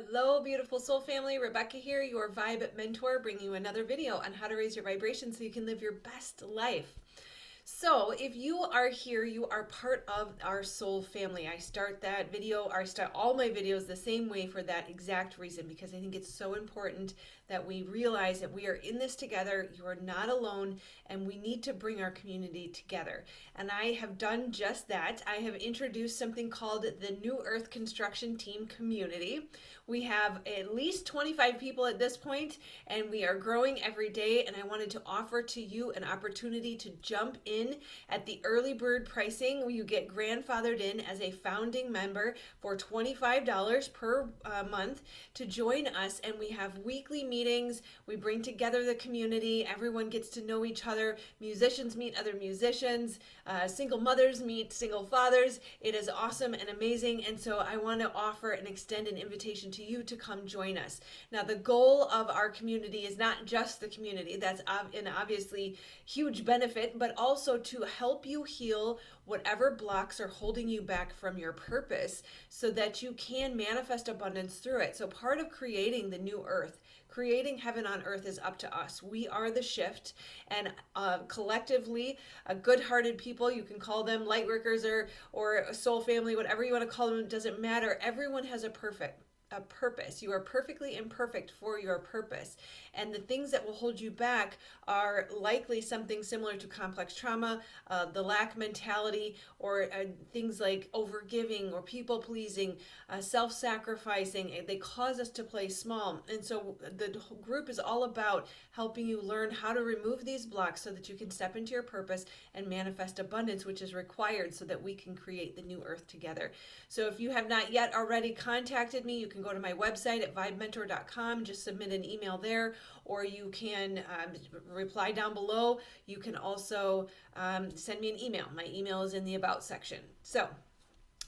Hello, beautiful soul family. Rebecca here, your vibe mentor, bringing you another video on how to raise your vibration so you can live your best life. So, if you are here, you are part of our soul family. I start that video, or I start all my videos the same way for that exact reason, because I think it's so important that we realize that we are in this together. You are not alone, and we need to bring our community together. And I have done just that. I have introduced something called the New Earth Construction Team Community. We have at least 25 people at this point, and we are growing every day. And I wanted to offer to you an opportunity to jump in at the early bird pricing, where you get grandfathered in as a founding member for $25 per month to join us. And we have weekly meetings. We bring together the community. Everyone gets to know each other. Musicians meet other musicians. Single mothers meet single fathers. It is awesome and amazing. And so I want to offer and extend an invitation to you to come join us. Now, the goal of our community is not just the community. That's an obviously huge benefit, but also to help you heal whatever blocks are holding you back from your purpose so that you can manifest abundance through it. So part of creating the new earth, creating heaven on earth, is up to us. We are the shift, and collectively, good-hearted people, you can call them light workers or a soul family, whatever you want to call them, it doesn't matter. Everyone has a purpose. You are perfectly imperfect for your purpose. And the things that will hold you back are likely something similar to complex trauma, the lack mentality, or things like overgiving or people pleasing, self-sacrificing. They cause us to play small. And so the group is all about helping you learn how to remove these blocks so that you can step into your purpose and manifest abundance, which is required so that we can create the new earth together. So if you have not yet already contacted me, you can go to my website at vibementor.com, just submit an email there, or you can reply down below. You can also send me an email. My email is in the About section. So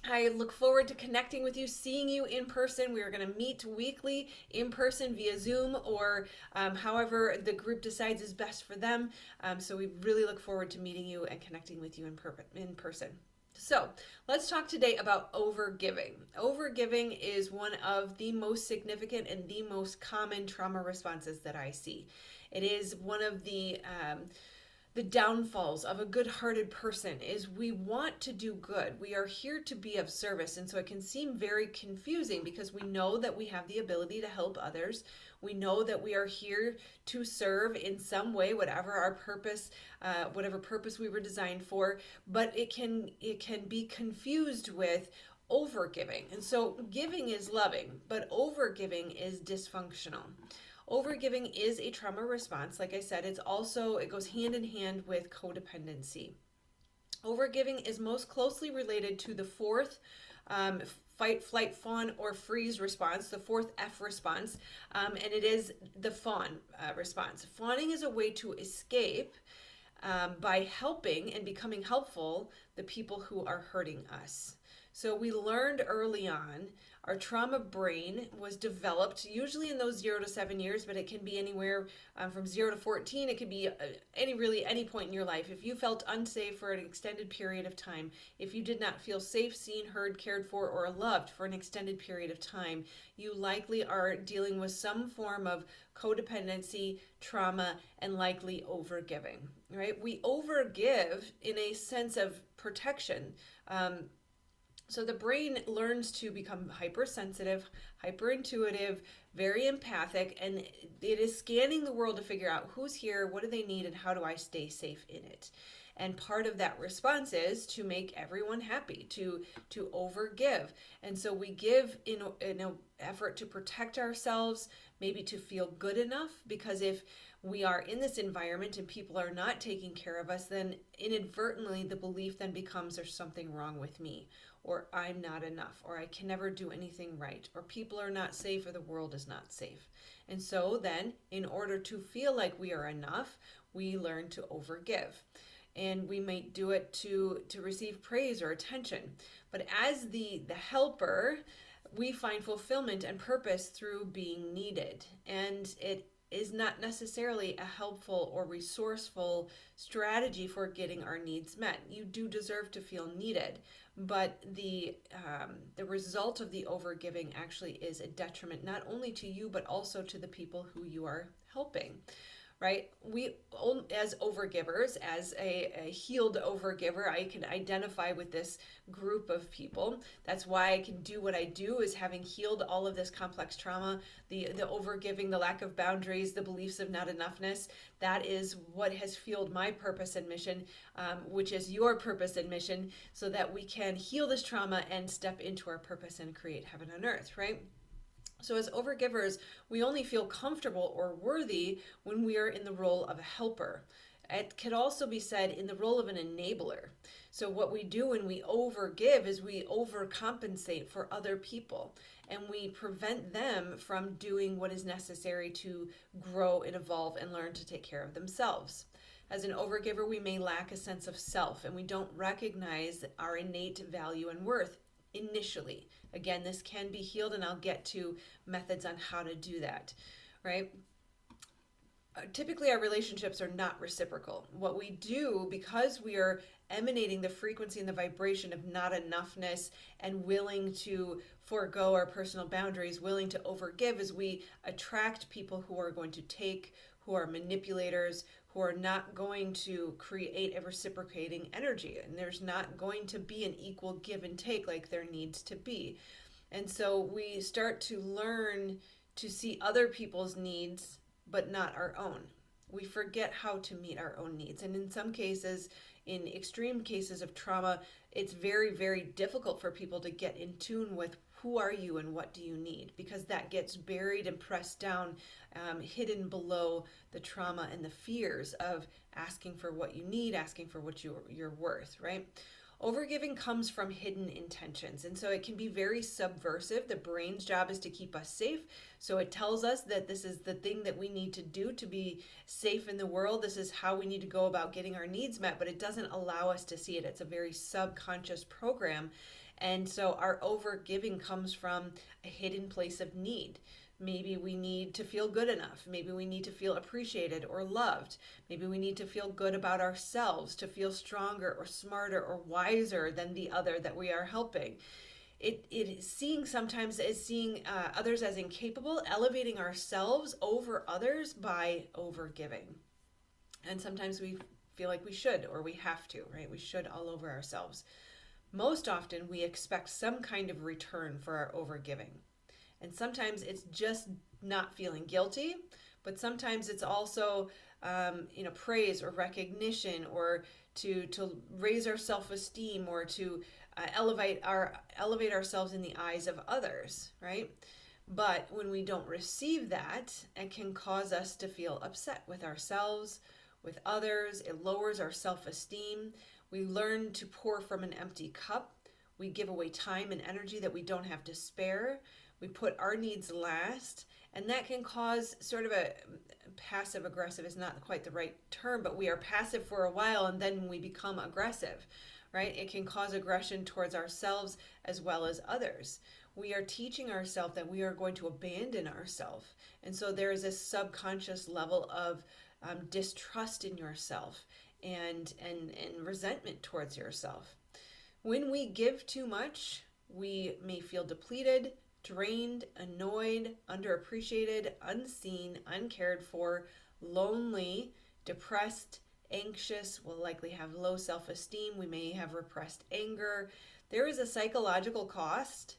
I look forward to connecting with you, seeing you in person. We are going to meet weekly in person via Zoom or however the group decides is best for them. So we really look forward to meeting you and connecting with you in person. So let's talk today about overgiving. Overgiving is one of the most significant and the most common trauma responses that I see. It is one of the downfalls of a good-hearted person is we want to do good. We are here to be of service. And so it can seem very confusing because we know that we have the ability to help others. We know that we are here to serve in some way, whatever our purpose, whatever purpose we were designed for, but it can be confused with overgiving. And so giving is loving, but overgiving is dysfunctional. Overgiving is a trauma response. Like I said, it goes hand in hand with codependency. Overgiving is most closely related to the fourth fight, flight, fawn, or freeze response, the fourth F response, and it is the fawn response. Fawning is a way to escape by helping and becoming helpful the people who are hurting us. So we learned early on, our trauma brain was developed usually in those 0 to 7 years, but it can be anywhere from 0 to 14. It could be any point in your life. If you felt unsafe for an extended period of time, if you did not feel safe, seen, heard, cared for, or loved for an extended period of time, you likely are dealing with some form of codependency, trauma, and likely overgiving, right? We overgive in a sense of protection. So the brain learns to become hypersensitive, hyperintuitive, very empathic, and it is scanning the world to figure out who's here, what do they need, and how do I stay safe in it. And part of that response is to make everyone happy, to overgive. And so we give in an effort to protect ourselves, maybe to feel good enough, because if we are in this environment and people are not taking care of us, then inadvertently the belief then becomes there's something wrong with me, or I'm not enough, or I can never do anything right, or people are not safe, or the world is not safe. And so then, in order to feel like we are enough, we learn to overgive. And we might do it to receive praise or attention. But as the helper, we find fulfillment and purpose through being needed. And it is not necessarily a helpful or resourceful strategy for getting our needs met. You do deserve to feel needed, but the result of the overgiving actually is a detriment not only to you but also to the people who you are helping. Right? We, as overgivers, as a healed overgiver, I can identify with this group of people. That's why I can do what I do, is having healed all of this complex trauma, the overgiving, the lack of boundaries, the beliefs of not enoughness. That is what has fueled my purpose and mission, which is your purpose and mission, so that we can heal this trauma and step into our purpose and create heaven on earth, right? So as overgivers, we only feel comfortable or worthy when we are in the role of a helper. It could also be said in the role of an enabler. So what we do when we overgive is we overcompensate for other people, and we prevent them from doing what is necessary to grow and evolve and learn to take care of themselves. As an overgiver, we may lack a sense of self, and we don't recognize our innate value and worth initially. Again, this can be healed, and I'll get to methods on how to do that, right? Typically, our relationships are not reciprocal. What we do, because we are emanating the frequency and the vibration of not enoughness and willing to forego our personal boundaries, willing to overgive, is we attract people who are going to take, who are manipulators, who are not going to create a reciprocating energy. And there's not going to be an equal give and take like there needs to be. And so we start to learn to see other people's needs, but not our own. We forget how to meet our own needs. And in some cases, in extreme cases of trauma, it's very, very difficult for people to get in tune with who are you and what do you need, because that gets buried and pressed down, hidden below the trauma and the fears of asking for what you need, asking for what you're worth, right? Overgiving comes from hidden intentions, and so it can be very subversive. The brain's job is to keep us safe, so it tells us that this is the thing that we need to do to be safe in the world. This is how we need to go about getting our needs met, but it doesn't allow us to see it. It's a very subconscious program, and so our overgiving comes from a hidden place of need. Maybe we need to feel good enough. Maybe we need to feel appreciated or loved. Maybe we need to feel good about ourselves, to feel stronger or smarter or wiser than the other that we are helping. It is seeing sometimes as seeing others as incapable, elevating ourselves over others by overgiving. And sometimes we feel like we should, or we have to, right? We should all over ourselves. Most often we expect some kind of return for our overgiving. And sometimes it's just not feeling guilty, but sometimes it's also, praise or recognition, or to raise our self-esteem, or to elevate ourselves in the eyes of others, right? But when we don't receive that, it can cause us to feel upset with ourselves, with others. It lowers our self-esteem. We learn to pour from an empty cup. We give away time and energy that we don't have to spare. We put our needs last, and that can cause sort of a passive aggressive is not quite the right term, but we are passive for a while and then we become aggressive, right? It can cause aggression towards ourselves as well as others. We are teaching ourselves that we are going to abandon ourselves. And so there is a subconscious level of distrust in yourself and resentment towards yourself. When we give too much, we may feel depleted, drained, annoyed, underappreciated, unseen, uncared for, lonely, depressed, anxious. We'll likely have low self-esteem. We may have repressed anger. There is a psychological cost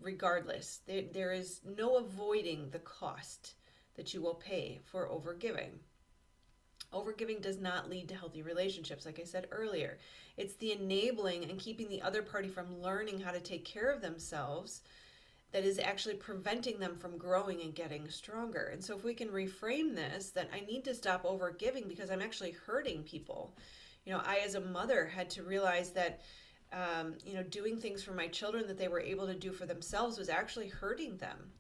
regardless. There is no avoiding the cost that you will pay for overgiving. Overgiving does not lead to healthy relationships, like I said earlier. It's the enabling and keeping the other party from learning how to take care of themselves that is actually preventing them from growing and getting stronger. And so if we can reframe this, that I need to stop overgiving because I'm actually hurting people. I as a mother had to realize that doing things for my children that they were able to do for themselves was actually hurting them.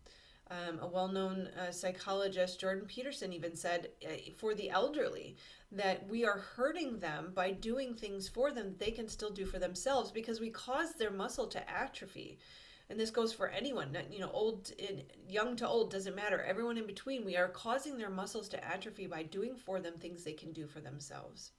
A well-known psychologist, Jordan Peterson, even said for the elderly that we are hurting them by doing things for them that they can still do for themselves because we cause their muscle to atrophy. And this goes for anyone, old, young to old, doesn't matter. Everyone in between, we are causing their muscles to atrophy by doing for them things they can do for themselves.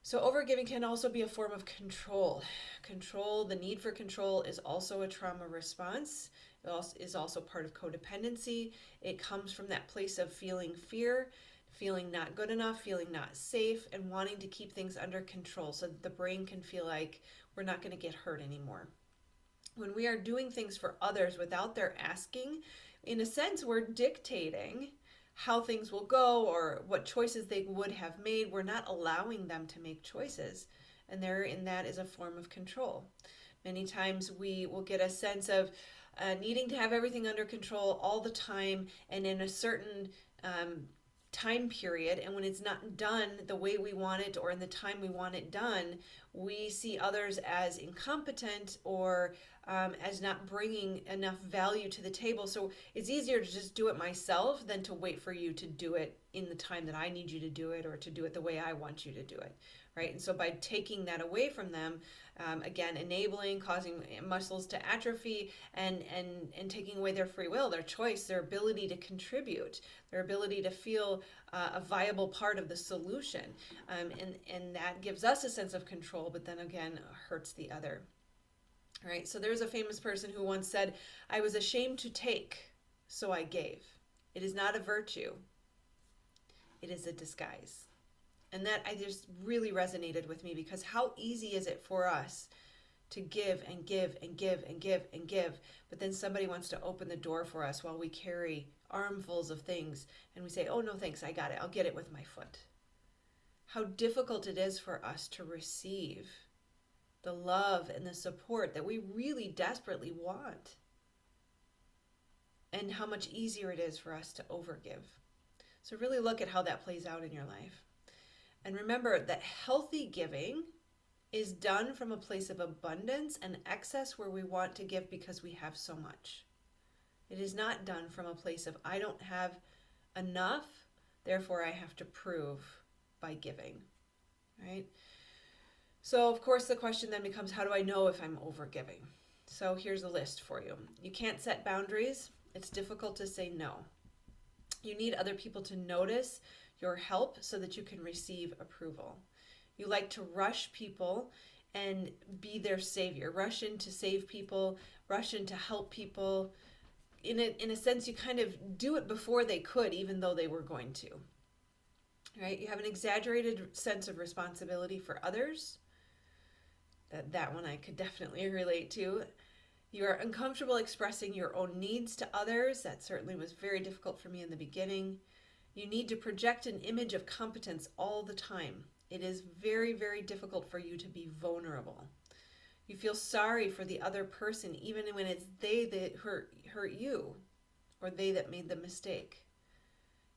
So overgiving can also be a form of control. Control, the need for control is also a trauma response. It also is also part of codependency. It comes from that place of feeling fear, feeling not good enough, feeling not safe, and wanting to keep things under control so that the brain can feel like we're not going to get hurt anymore. When we are doing things for others without their asking, in a sense, we're dictating how things will go or what choices they would have made. We're not allowing them to make choices. And therein that is a form of control. Many times we will get a sense of needing to have everything under control all the time and in a certain time period, and when it's not done the way we want it or in the time we want it done, we see others as incompetent or as not bringing enough value to the table. So it's easier to just do it myself than to wait for you to do it in the time that I need you to do it or to do it the way I want you to do it, right? And so by taking that away from them, again, enabling, causing muscles to atrophy, and taking away their free will, their choice, their ability to contribute, their ability to feel a viable part of the solution. And that gives us a sense of control, but then again, hurts the other. All right, so there's a famous person who once said, "I was ashamed to take, so I gave." It is not a virtue. It is a disguise. And that I just really resonated with me, because how easy is it for us to give and give and give and give and give, but then somebody wants to open the door for us while we carry armfuls of things and we say, "Oh no, thanks, I got it. I'll get it with my foot." How difficult it is for us to receive the love and the support that we really desperately want. And how much easier it is for us to overgive. So really look at how that plays out in your life. And remember that healthy giving is done from a place of abundance and excess where we want to give because we have so much. It is not done from a place of I don't have enough, therefore I have to prove by giving, right? So of course the question then becomes, how do I know if I'm overgiving? So here's a list for you. You can't set boundaries. It's difficult to say no. You need other people to notice your help so that you can receive approval. You like to rush people and be their savior. Rush in to save people, rush in to help people. In a sense, you kind of do it before they could, even though they were going to. Right? You have an exaggerated sense of responsibility for others. That one I could definitely relate to. You are uncomfortable expressing your own needs to others. That certainly was very difficult for me in the beginning. You need to project an image of competence all the time. It is very, very difficult for you to be vulnerable. You feel sorry for the other person, even when it's they that hurt you, or they that made the mistake.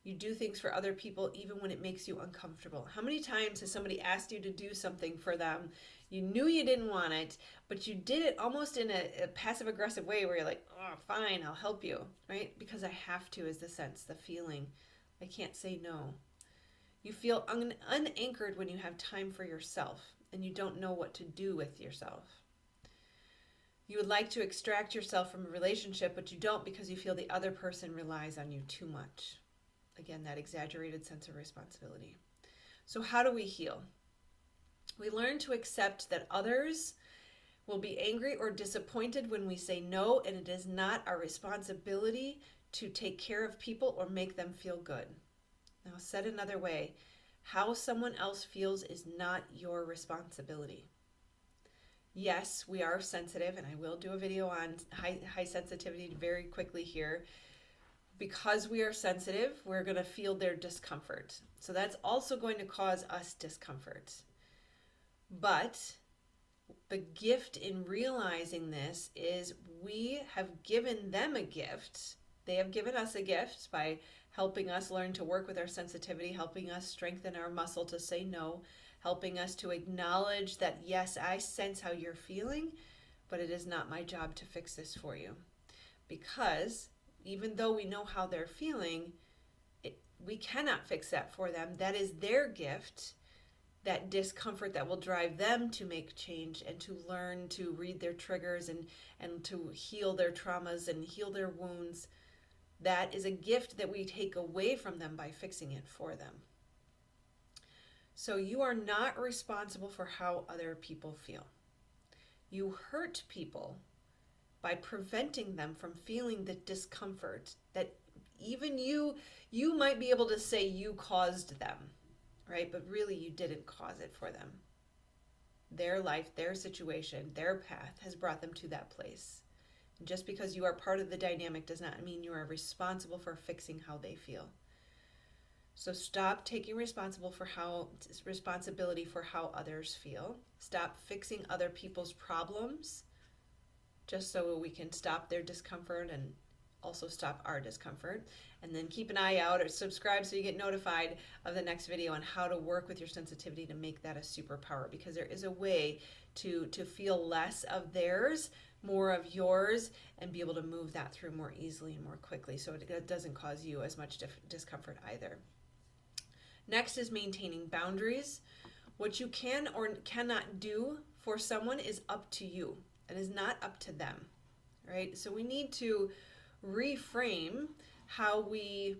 You do things for other people even when it makes you uncomfortable. How many times has somebody asked you to do something for them? You knew you didn't want it, but you did it almost in a passive-aggressive way where you're like, "Oh, fine, I'll help you," right? Because I have to is the sense, the feeling. I can't say no. You feel unanchored when you have time for yourself and you don't know what to do with yourself. You would like to extract yourself from a relationship, but you don't because you feel the other person relies on you too much. Again, that exaggerated sense of responsibility. So how do we heal? We learn to accept that others will be angry or disappointed when we say no, and it is not our responsibility to take care of people or make them feel good. Now, said another way, how someone else feels is not your responsibility. Yes, we are sensitive, and I will do a video on high sensitivity very quickly here. Because we are sensitive, we're going to feel their discomfort. So that's also going to cause us discomfort. But the gift in realizing this is we have given them a gift. They have given us a gift by helping us learn to work with our sensitivity, helping us strengthen our muscle to say no, helping us to acknowledge that, yes, I sense how you're feeling, but it is not my job to fix this for you. Because even though we know how they're feeling, we cannot fix that for them. That is their gift, that discomfort that will drive them to make change and to learn to read their triggers and to heal their traumas and heal their wounds. That is a gift that we take away from them by fixing it for them. So you are not responsible for how other people feel. You hurt people by preventing them from feeling the discomfort that even you might be able to say you caused them, right? But really you didn't cause it for them. Their life, their situation, their path has brought them to that place. And just because you are part of the dynamic does not mean you are responsible for fixing how they feel. So stop taking responsibility for how others feel. Stop fixing other people's problems just so we can stop their discomfort and also stop our discomfort. And then keep an eye out or subscribe so you get notified of the next video on how to work with your sensitivity to make that a superpower, because there is a way to feel less of theirs, more of yours, and be able to move that through more easily and more quickly so it doesn't cause you as much discomfort either. Next is maintaining boundaries. What you can or cannot do for someone is up to you. It is not up to them, right? So we need to reframe how we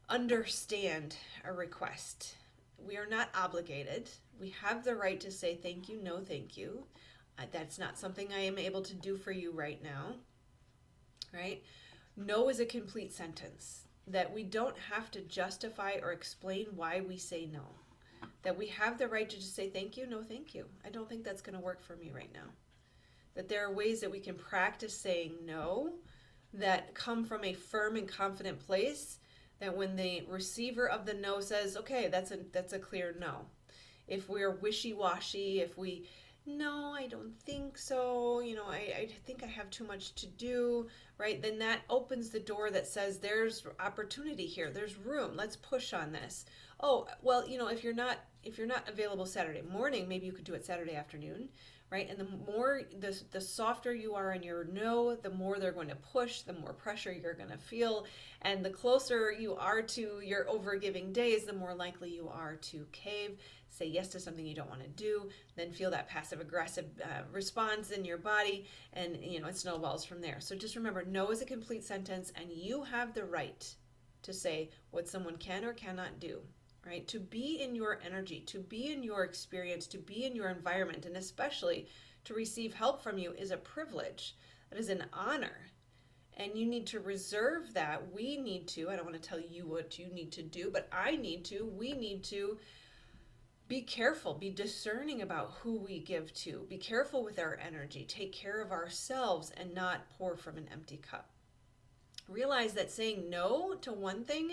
understand a request. We are not obligated. We have the right to say thank you, no thank you. That's not something I am able to do for you right now, right? No is a complete sentence, that we don't have to justify or explain why we say no. That we have the right to just say thank you, no thank you. I don't think that's going to work for me right now. That there are ways that we can practice saying no that come from a firm and confident place, that when the receiver of the no says, okay, that's a clear no. If we're wishy-washy, if we, no, I don't think so, I think I have too much to do, right? Then that opens the door that says there's opportunity here, there's room, let's push on this. Oh, well, if you're not available Saturday morning, maybe you could do it Saturday afternoon, right? And the softer you are in your no, the more they're going to push, the more pressure you're going to feel. And the closer you are to your overgiving days, the more likely you are to cave, say yes to something you don't want to do, then feel that passive aggressive response in your body, and it snowballs from there. So just remember, no is a complete sentence, and you have the right to say what someone can or cannot do. Right? To be in your energy, to be in your experience, to be in your environment, and especially to receive help from you is a privilege. That is an honor. And you need to reserve that. We need to, I don't want to tell you what you need to do, but we need to be careful, be discerning about who we give to, be careful with our energy, take care of ourselves and not pour from an empty cup. Realize that saying no to one thing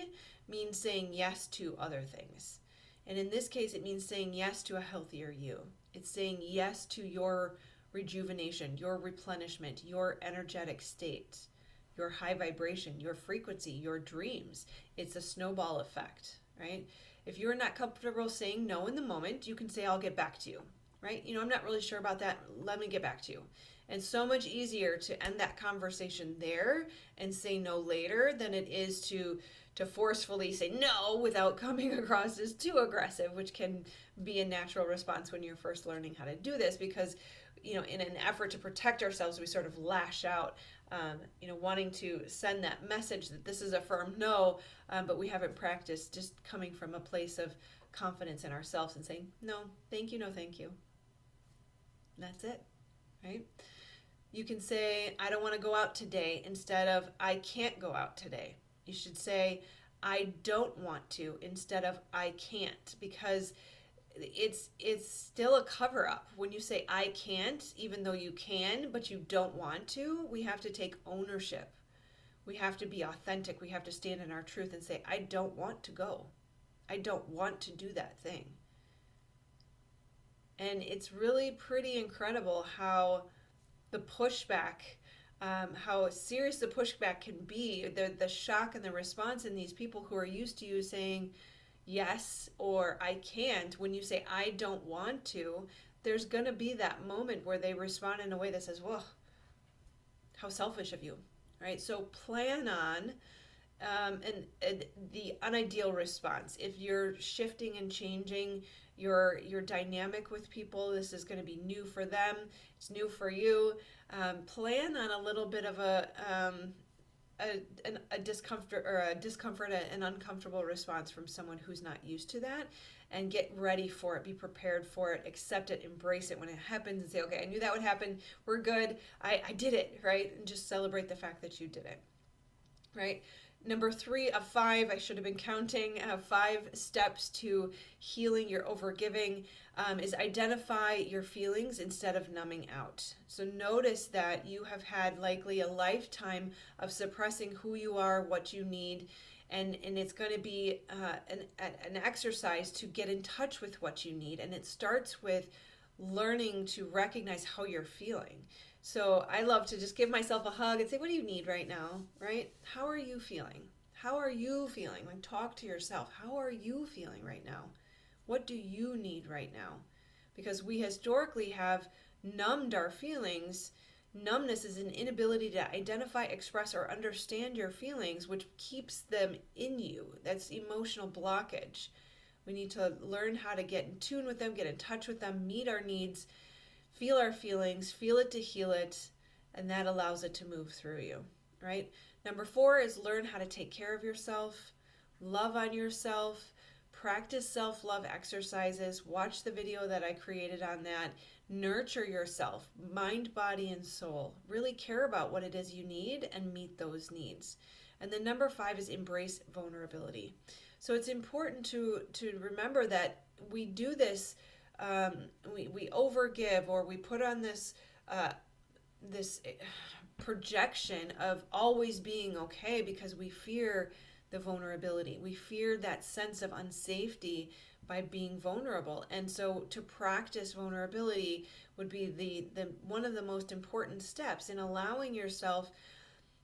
means saying yes to other things. And in this case, it means saying yes to a healthier you. It's saying yes to your rejuvenation, your replenishment, your energetic state, your high vibration, your frequency, your dreams. It's a snowball effect, right? If you're not comfortable saying no in the moment, you can say, I'll get back to you, right? I'm not really sure about that. Let me get back to you. And so much easier to end that conversation there and say no later than it is to forcefully say no without coming across as too aggressive, which can be a natural response when you're first learning how to do this, because in an effort to protect ourselves, we sort of lash out, wanting to send that message that this is a firm no, but we haven't practiced just coming from a place of confidence in ourselves and saying, no, thank you, no, thank you. And that's it, right? You can say, I don't want to go out today, instead of, I can't go out today. You should say, I don't want to, instead of, I can't, because it's still a cover-up. When you say, I can't, even though you can, but you don't want to, we have to take ownership. We have to be authentic. We have to stand in our truth and say, I don't want to go. I don't want to do that thing. And it's really pretty incredible how the pushback, how serious the pushback can be, the shock and the response in these people who are used to you saying yes or I can't. When you say I don't want to, there's going to be that moment where they respond in a way that says, whoa, how selfish of you, right? So plan on and the unideal response. If you're shifting and changing your dynamic with people, this is going to be new for them, it's new for you. Plan on a little bit of a discomfort or an uncomfortable response from someone who's not used to that, and get ready for it, be prepared for it, accept it, embrace it when it happens, and say, okay, I knew that would happen. We're good. I did it, right? And just celebrate the fact that you did it, right? Number 3 of 5, I should have been counting, 5 steps to healing your overgiving is identify your feelings instead of numbing out. So notice that you have had likely a lifetime of suppressing who you are, what you need, and it's going to be an exercise to get in touch with what you need. And it starts with learning to recognize how you're feeling. So I love to just give myself a hug and say, what do you need right now, right? How are you feeling? How are you feeling? Like, talk to yourself. How are you feeling right now? What do you need right now? Because we historically have numbed our feelings. Numbness is an inability to identify, express, or understand your feelings, which keeps them in you. That's emotional blockage. We need to learn how to get in tune with them, get in touch with them, meet our needs, feel our feelings, feel it to heal it, and that allows it to move through you, right? Number 4 is learn how to take care of yourself, love on yourself, practice self-love exercises, watch the video that I created on that, nurture yourself, mind, body, and soul. Really care about what it is you need and meet those needs. And then number 5 is embrace vulnerability. So it's important to remember that we do this, we overgive, or we put on this projection of always being okay because we fear the vulnerability. We fear that sense of unsafety by being vulnerable. And so to practice vulnerability would be the one of the most important steps in allowing yourself.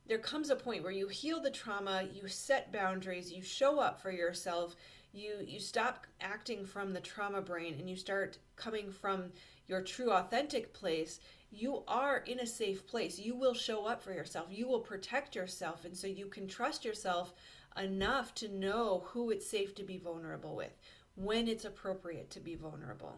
There comes a point where you heal the trauma, you set boundaries, you show up for yourself, you stop acting from the trauma brain and you start coming from your true authentic place. You are in a safe place. You will show up for yourself. You will protect yourself. And so you can trust yourself enough to know who it's safe to be vulnerable with, when it's appropriate to be vulnerable.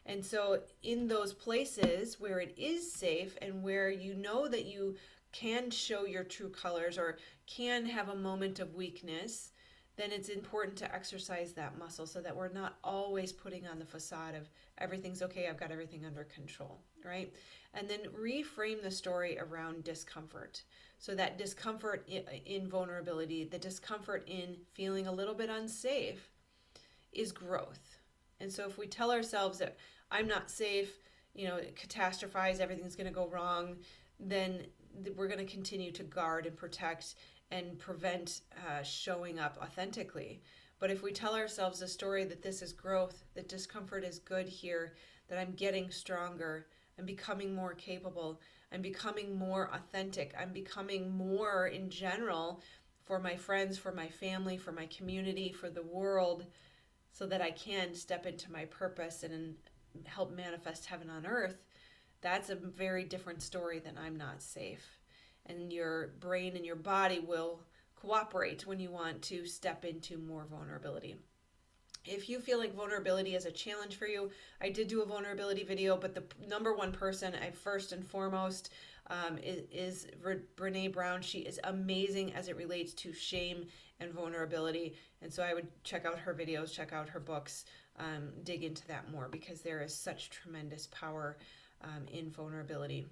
And so in those places where it is safe and where you know that you can show your true colors or can have a moment of weakness, then it's important to exercise that muscle so that we're not always putting on the facade of everything's okay, I've got everything under control, right? And then reframe the story around discomfort. So that discomfort in vulnerability, the discomfort in feeling a little bit unsafe is growth. And so if we tell ourselves that I'm not safe, catastrophize, everything's going to go wrong, then we're going to continue to guard and protect and prevent showing up authentically. But if we tell ourselves a story that this is growth, that discomfort is good here, that I'm getting stronger, I'm becoming more capable, I'm becoming more authentic, I'm becoming more in general for my friends, for my family, for my community, for the world, so that I can step into my purpose and help manifest heaven on earth, that's a very different story than I'm not safe. And your brain and your body will cooperate when you want to step into more vulnerability. If you feel like vulnerability is a challenge for you, I did do a vulnerability video, but the number one person I first and foremost is Brene Brown. She is amazing as it relates to shame and vulnerability. And so I would check out her videos, check out her books, dig into that more, because there is such tremendous power in vulnerability.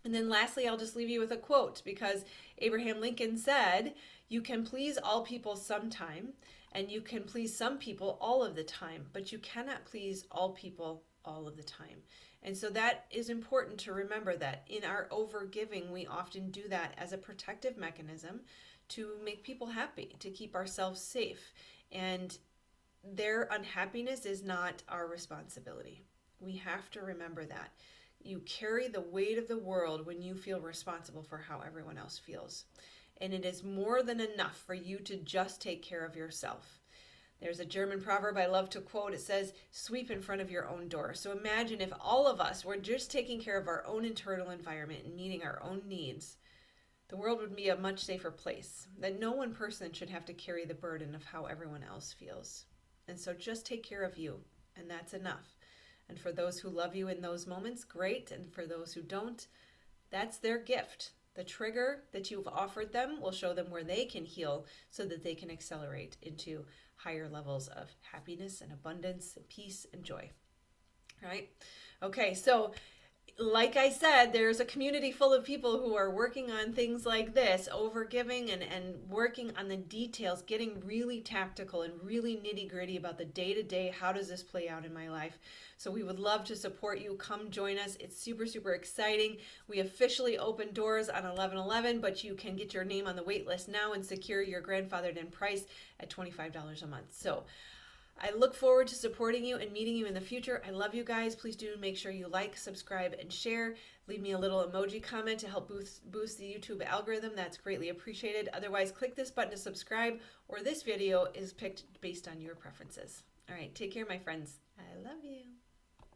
And then lastly, I'll just leave you with a quote, because Abraham Lincoln said, "You can please all people sometime, and you can please some people all of the time, but you cannot please all people all of the time." And so that is important to remember, that in our overgiving, we often do that as a protective mechanism to make people happy, to keep ourselves safe. And their unhappiness is not our responsibility. We have to remember that. You carry the weight of the world when you feel responsible for how everyone else feels. And it is more than enough for you to just take care of yourself. There's a German proverb I love to quote. It says, "Sweep in front of your own door." So imagine if all of us were just taking care of our own internal environment and meeting our own needs, the world would be a much safer place. That no one person should have to carry the burden of how everyone else feels. And so just take care of you, and that's enough. And for those who love you in those moments, great. And for those who don't, that's their gift. The trigger that you've offered them will show them where they can heal so that they can accelerate into higher levels of happiness and abundance and peace and joy. All right? Okay, so like I said, there's a community full of people who are working on things like this, overgiving and working on the details, getting really tactical and really nitty gritty about the day to day. How does this play out in my life? So we would love to support you. Come join us. It's super, super exciting. We officially open doors on 11/11, but you can get your name on the wait list now and secure your grandfathered in price at $25 a month. So I look forward to supporting you and meeting you in the future. I love you guys. Please do make sure you like, subscribe, and share. Leave me a little emoji comment to help boost the YouTube algorithm. That's greatly appreciated. Otherwise, click this button to subscribe, or this video is picked based on your preferences. All right, take care, my friends. I love you.